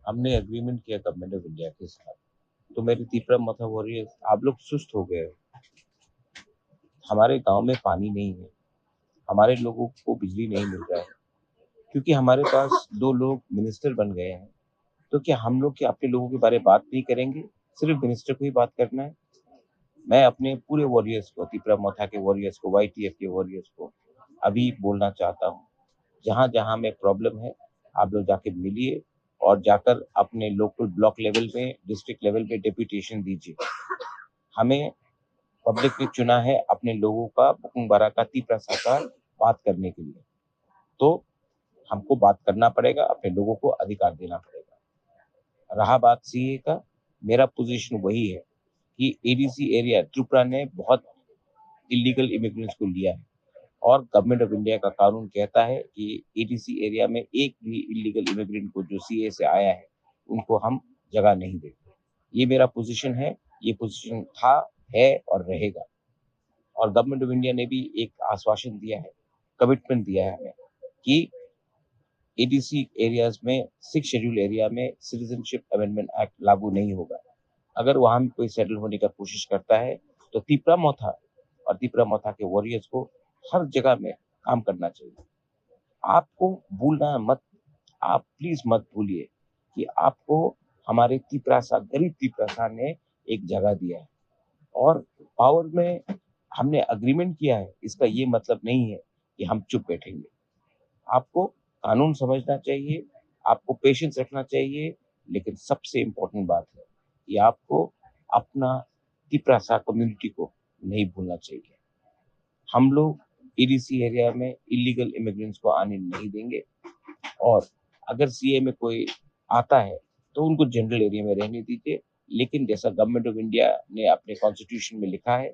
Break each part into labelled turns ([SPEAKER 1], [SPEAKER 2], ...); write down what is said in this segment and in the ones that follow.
[SPEAKER 1] हमने एग्रीमेंट किया government of India के साथ। तो मेरे तीपरा मथा वॉरियर्स, आप लोग सुस्त हो गए हो। हमारे गांव में पानी नहीं है, हमारे लोगों को बिजली नहीं मिल रहा है, क्योंकि हमारे पास दो लोग मिनिस्टर बन गए हैं। तो क्या हम लोग क्या अपने लोगों के बारे में बात नहीं करेंगे? सिर्फ मिनिस्टर को ही बात करना है? मैं अपने पूरे वॉरियर्स को, तीपरा मथा के वॉरियर्स को, वाईटीएफ के वॉरियर्स को अभी बोलना चाहता हूँ, जहाँ जहाँ में प्रॉब्लम है, आप लोग जाके मिलिए और जाकर अपने लोकल ब्लॉक लेवल में, डिस्ट्रिक्ट लेवल पे डेपुटेशन दीजिए। हमें पब्लिक ने चुना है अपने लोगों का बुकुंग बारा का तीपरा साकार बात करने के लिए। तो हमको बात करना पड़ेगा, अपने लोगों को अधिकार देना पड़ेगा। रहा बात सीए का, मेरा पोजीशन वही है कि एडीसी एरिया त्रिपुरा ने बहुत इलीगल इमिग्रेंट्स को लिया है, और गवर्नमेंट ऑफ इंडिया का कानून कहता है कि एडीसी एरिया में एक भी इलीगल इमिग्रेंट को जो सीए से आया है, उनको हम जगह नहीं देते। ये मेरा पोजीशन है, ये पोजीशन था, है और रहेगा। और गवर्नमेंट ऑफ इंडिया ने भी एक आश्वासन दिया है, कमिटमेंट दिया है हमें कि एडीसी एरियाज में, 6 शेड्यूल एरिया में सिटीजनशिप अमेंडमेंट एक्ट लागू नहीं होगा। अगर वहां में कोई सेटल होने का कोशिश करता है, तो तीपरा मोथा और तीपरा मोथा के वॉरियर्स को हर जगह में काम करना चाहिए। आपको भूलना मत, आप प्लीज मत भूलिए कि आपको हमारे तीपरासा, गरीब तीपरासा ने एक जगह दिया है, और पावर में हमने अग्रीमेंट किया है, इसका ये मतलब नहीं है कि हम चुप बैठेंगे। आपको कानून समझना चाहिए, आपको पेशेंस रखना चाहिए, लेकिन सबसे इम्पोर्टेंट बात है कि आपको अपना तिपरासा कम्युनिटी को नहीं भूलना चाहिए। हम लोग ईडीसी एरिया में इलीगल इमिग्रेंट्स को आने नहीं देंगे, और अगर सीए में कोई आता है तो उनको जनरल एरिया में रहने दीजिए। लेकिन जैसा गवर्नमेंट ऑफ इंडिया ने अपने कॉन्स्टिट्यूशन में लिखा है,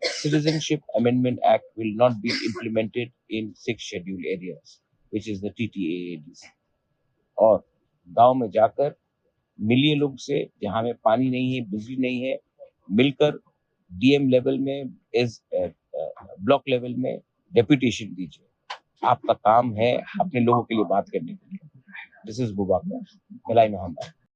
[SPEAKER 1] Citizenship Amendment Act will not be implemented in 6 scheduled areas, which is the TTAADC. और गांव में जाकर मिलिए लोग से, जहां में पानी नहीं है, बिजली नहीं है, मिलकर डीएम लेवल में, इस ब्लॉक लेवल में डेपुटेशन दीजिए। आपका काम है अपने लोगों के लिए बात करने के लिए। दिस इज बुबाकर, मलाई मोहम्मद।